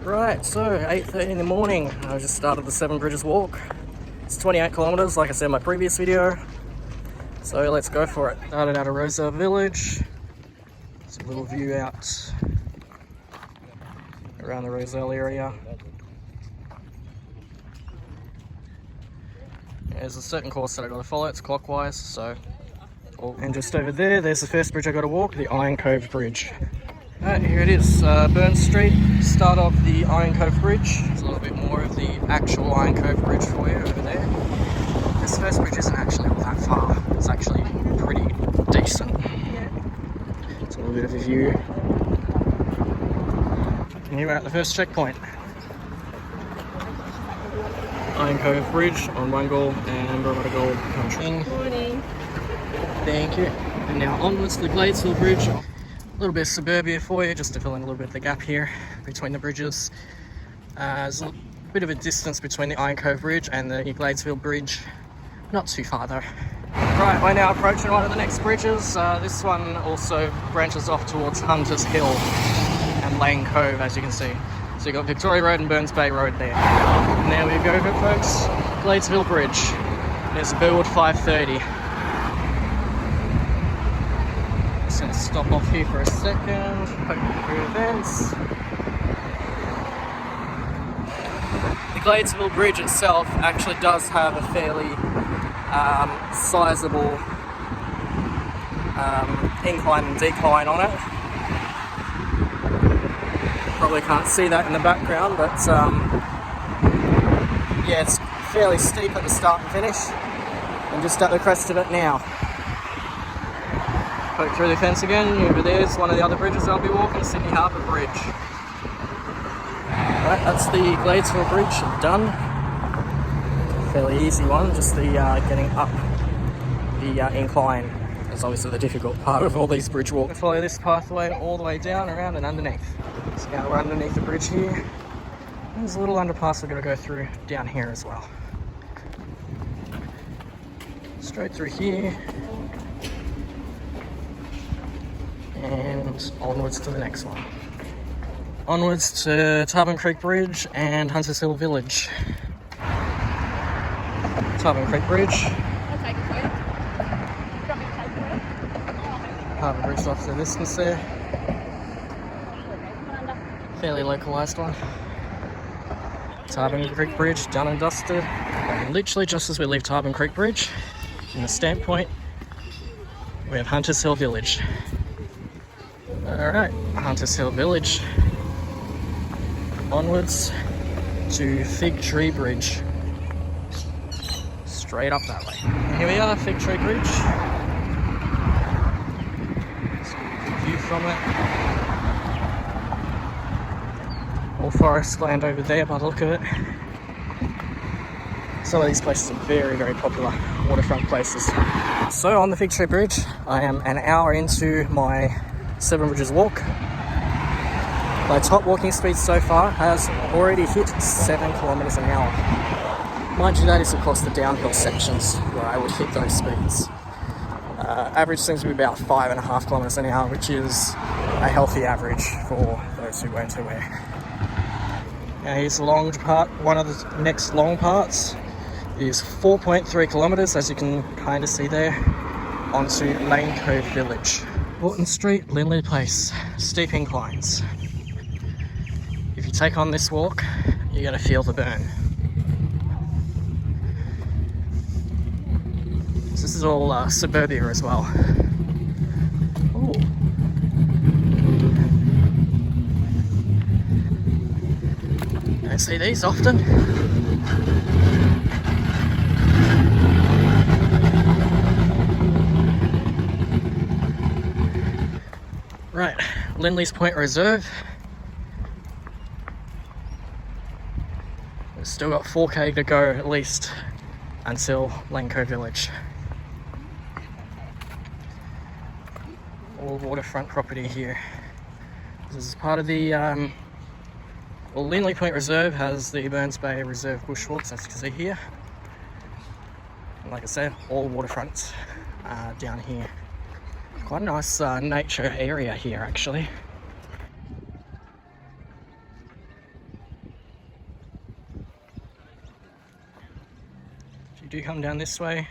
Right, so 8:30 in the morning, I just started the Seven Bridges walk. It's 28 kilometres, like I said in my previous video. So let's go for it. Started out of Roselle Village. It's a little view out around the Roselle area. There's a certain course that I got to follow, it's clockwise, so. And just over there, there's the first bridge I got to walk, the Cove Bridge. Alright, here it is, Burn Street, start of the Cove Bridge. There's a little bit more of the actual Cove Bridge for you over there. This first bridge isn't actually all that far, it's actually pretty decent. It's a little bit of a view. And here we're at the first checkpoint. Cove Bridge on Wangell and Gold Country. Morning. Thank you. And now onwards to the Gladesville Bridge. A little bit of suburbia for you, just to fill in a little bit of the gap here between the bridges. There's a bit of a distance between the Cove Bridge and the Gladesville Bridge. Not too far though. Right, we're now approaching one of the next bridges. This one also branches off towards Hunters Hill and Lane Cove, as you can see. So you've got Victoria Road and Burns Bay Road there. And there we go, folks. Gladesville Bridge. There's a Burwood 530. Just going to stop off here for a second, poke through events. The Gladesville Bridge itself actually does have a fairly sizable incline and decline on it. Probably can't see that in the background, but yeah, it's fairly steep at the start and finish. And just at the crest of it now. Poke through the fence again, over there's one of the other bridges I'll be walking, Sydney Harbour Bridge. Right, that's the Gladesville Bridge done. Fairly easy one, just the getting up the incline is obviously the difficult part of all these bridge walks. Follow this pathway all the way down, around and underneath. So now we're underneath the bridge here. There's a little underpass we're going to go through down here as well. Straight through here. And onwards to the next one. Onwards to Tarban Creek Bridge and Hunters Hill Village. Tarban Creek Bridge. I'll take it for you. Do you want me to take it for you? Harbour Bridge off to the distance there. Fairly localised one. Tarban Creek Bridge done and dusted. And literally just as we leave Tarban Creek Bridge, in the stamp point, we have Hunters Hill Village. Alright, Hunters Hill Village. Onwards to Fig Tree Bridge. Straight up that way. Here we are, Fig Tree Bridge. Let's get a view from it. All forest land over there by the look of it. Some of these places are very, very popular waterfront places. So on the Fig Tree Bridge, I am an hour into my Seven Bridges walk. My top walking speed so far has already hit 7 kilometres an hour. Mind you, that is across the downhill sections where I would hit those speeds. Average seems to be about 5.5 kilometres an hour, which is a healthy average for those who weren't aware. Now here's the long part. One of the next long parts is 4.3 kilometres, as you can kind of see there, onto Lane Cove Village. Horton Street, Lindley Place, steep inclines. If you take on this walk, you're going to feel the burn. So this is all suburbia as well. Ooh. Don't see these often. Right, Lindley's Point Reserve. We've still got 4k to go at least until Lane Cove Village. All waterfront property here. This is part of the well, Lindley Point Reserve has the Burns Bay Reserve bushwalks, as you can see here. And like I said, all waterfronts down here. Quite a nice nature area here, actually. do come down this way,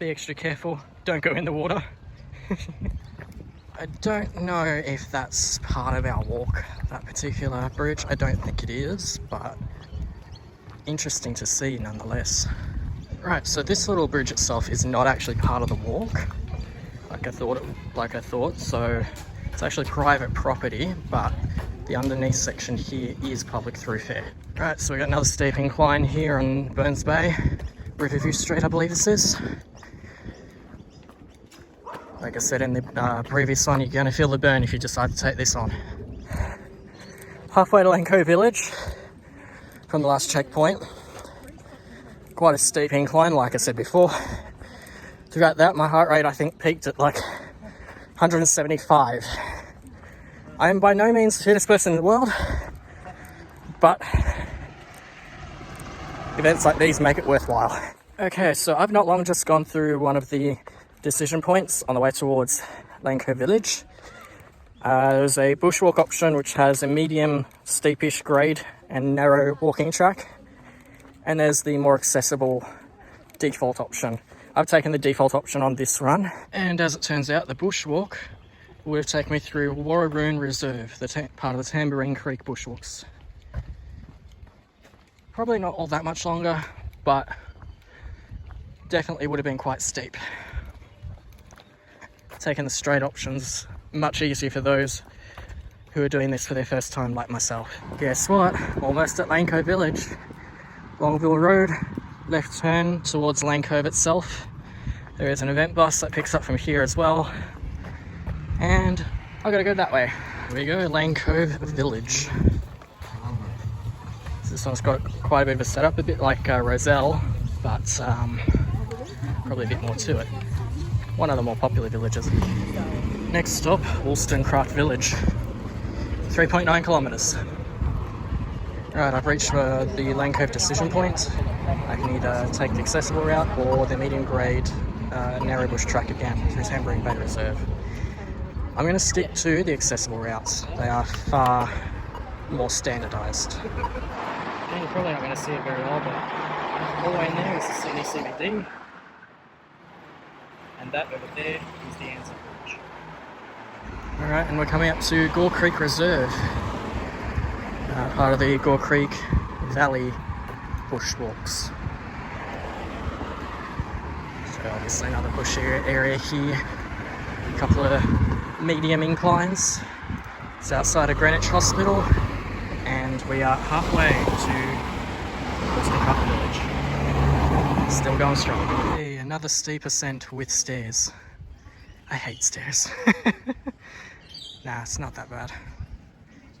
be extra careful, don't go in the water. I don't know if that's part of our walk, that particular bridge. I don't think it is, but interesting to see nonetheless. Right, so this little bridge itself is not actually part of the walk, like I thought. So it's actually private property, but the underneath section here is public thoroughfare. Right, so we got another steep incline here on Burns Bay, Riverview Street, I believe this is. Like I said in the previous one, you're going to feel the burn if you decide to take this on. Halfway to Cove Village from the last checkpoint. Quite a steep incline, like I said before. Throughout that, my heart rate I think peaked at like 175. I am by no means the fittest person in the world, but events like these make it worthwhile. Okay, so I've not long just gone through one of the decision points on the way towards Cove Village. There's a bushwalk option which has a medium steepish grade and narrow walking track, and there's the more accessible default option. I've taken the default option on this run, and as it turns out, the bushwalk would have taken me through Warraroon Reserve, part of the Tarban Creek bushwalks. Probably not all that much longer, but definitely would have been quite steep. Taking the straight options, much easier for those who are doing this for their first time like myself. Guess what? Almost at Cove Village. Longville Road, left turn towards Cove itself. There is an event bus that picks up from here as well. And I gotta go that way. Here we go, Cove Village. So this one's got quite a bit of a setup, a bit like Roselle, but probably a bit more to it. One of the more popular villages. Next stop, Wollstonecraft Village. 3.9 kilometres. Right, I've reached the Cove decision point. I can either take the accessible route or the medium grade narrow bush track again through Tarban Bay Reserve. I'm going to stick to the accessible routes. They are far more standardised. And you're probably not going to see it very well, but all the way in there is the Sydney CBD. And that over there is the Anzac Bridge. Alright, and we're coming up to Gore Creek Reserve, part of the Gore Creek Valley bushwalks. So obviously another bush area here, a couple of medium inclines. It's outside of Greenwich Hospital, and we are halfway to Wollstonecraft Village. Still going strong. Hey, another steep ascent with stairs. I hate stairs. Nah, it's not that bad.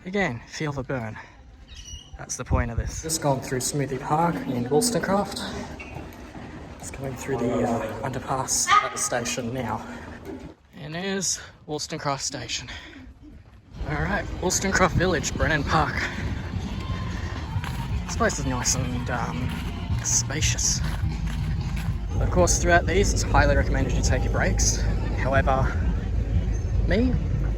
Again, feel the burn. That's the point of this. Just gone through Smoothie Park in Wollstonecraft. It's coming through the underpass at the station now. And there's Wollstonecraft Station. Alright, Wollstonecraft Village, Brennan Park. This place is nice and spacious. Of course, throughout these, it's highly recommended you take your breaks. However, me,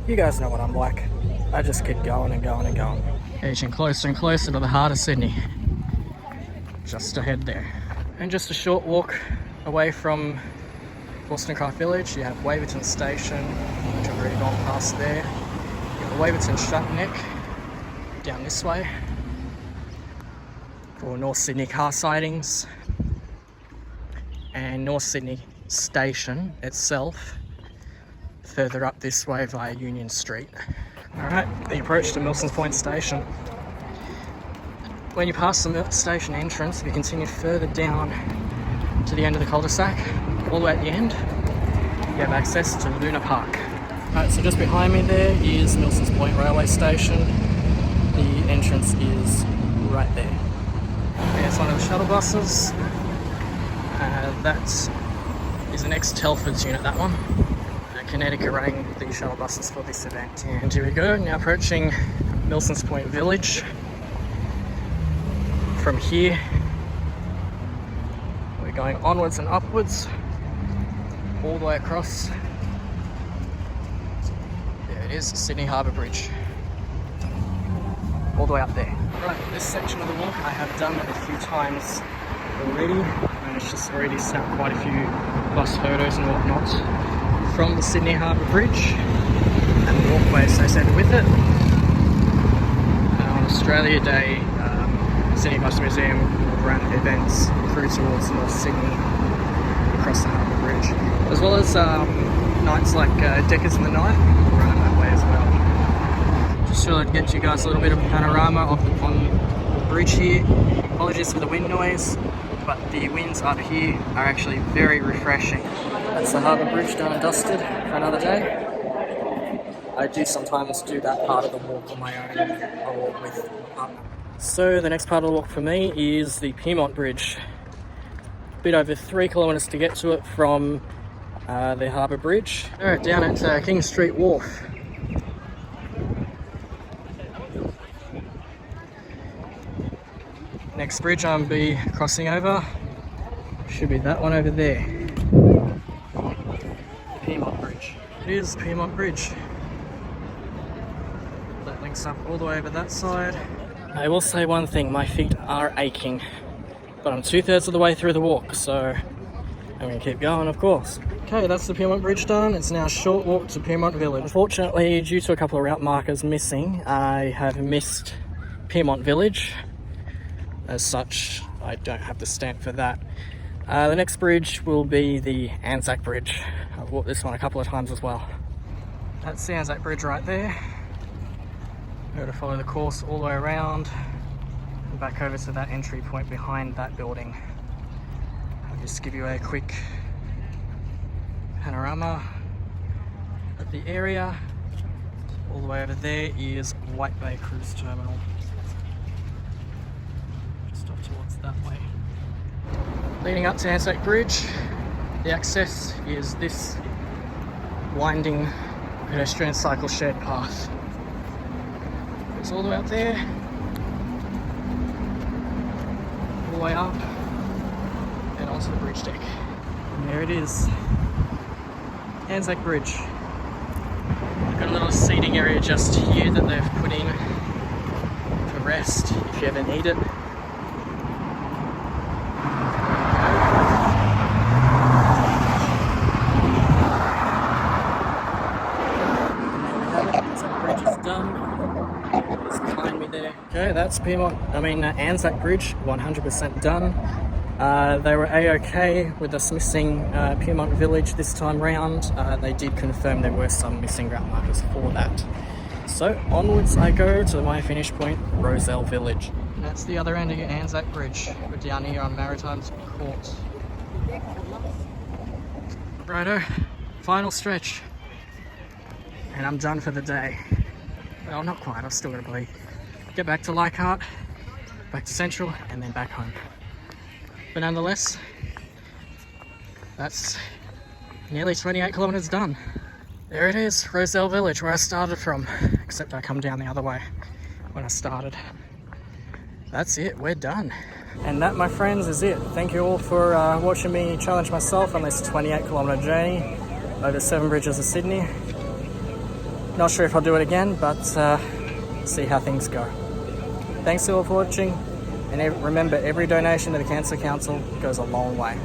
you guys know what I'm like. I just keep going and going and going. Edging closer and closer to the heart of Sydney. Just ahead there. And just a short walk away from Wollstonecraft Village, you have Waverton Station, which I've already gone past there. You have Waverton Shutneck down this way for North Sydney car sightings. And North Sydney Station itself further up this way via Union Street. Alright, the approach to Milsons Point Station. When you pass the station entrance, if you continue further down to the end of the cul-de-sac, all the way at the end, you have access to Luna Park. Alright, so just behind me there is Milsons Point Railway Station. The entrance is right there. There's one of the shuttle buses. That is an ex-Telford's unit, that one. Connecticut running the shuttle buses for this event. And here we go, now approaching Milsons Point Village. From here, we're going onwards and upwards, all the way across. There it is, Sydney Harbour Bridge. All the way up there. Right, this section of the walk I have done a few times already. Managed to already snap quite a few bus photos and whatnot from the Sydney Harbour Bridge and the walkway associated with it. On Australia Day, Sydney Bus Museum will run events through towards North Sydney across the Harbour Bridge, as well as nights like Deckers in the Night will run that way as well. Just thought I'd get you guys a little bit of a panorama on the bridge here. Apologies for the wind noise, but the winds up here are actually very refreshing. That's the Harbour Bridge done and dusted for another day. I do sometimes do that part of the walk on my own. I'll walk with my partner. So the next part of the walk for me is the Pyrmont Bridge. A bit over 3 kilometres to get to it from the Harbour Bridge. Alright, down at King Street Wharf. Next bridge I'll be crossing over should be that one over there. Pyrmont Bridge. It is Pyrmont Bridge. That links up all the way over that side. I will say one thing, my feet are aching, but I'm 2/3 of the way through the walk, so I'm going to keep going, of course. Okay, that's the Pyrmont Bridge done. It's now a short walk to Pyrmont Village. Unfortunately, due to a couple of route markers missing, I have missed Pyrmont Village. As such, I don't have the stamp for that. The next bridge will be the Anzac Bridge. I've walked this one a couple of times as well. That's the Anzac Bridge right there. We're going to follow the course all the way around and back over to that entry point behind that building. I'll just give you a quick panorama of the area. All the way over there is White Bay Cruise Terminal. Just off towards that way. Leading up to Anzac Bridge, the access is this winding pedestrian cycle shared path. It's all the way up there, all the way up and onto the bridge deck. And there it is, Anzac Bridge. We've got a little seating area just here that they've put in for rest if you ever need it. Okay, that's Anzac Bridge, 100% done. They were A-OK with us missing Pyrmont Village this time round. They did confirm there were some missing route markers for that. So onwards I go to my finish point, Rozelle Village. And that's the other end of your Anzac Bridge. We're down here on Maritime's Court. Righto, final stretch. And I'm done for the day. Well, not quite, I've still got to get back to Leichhardt, back to Central, and then back home. But nonetheless, that's nearly 28 kilometres done. There it is, Rozelle Village, where I started from, except I come down the other way when I started. That's it, we're done. And that, my friends, is it. Thank you all for watching me challenge myself on this 28 kilometre journey over 7 bridges of Sydney. Not sure if I'll do it again, but see how things go. Thanks all for watching, and remember, every donation to the Cancer Council goes a long way.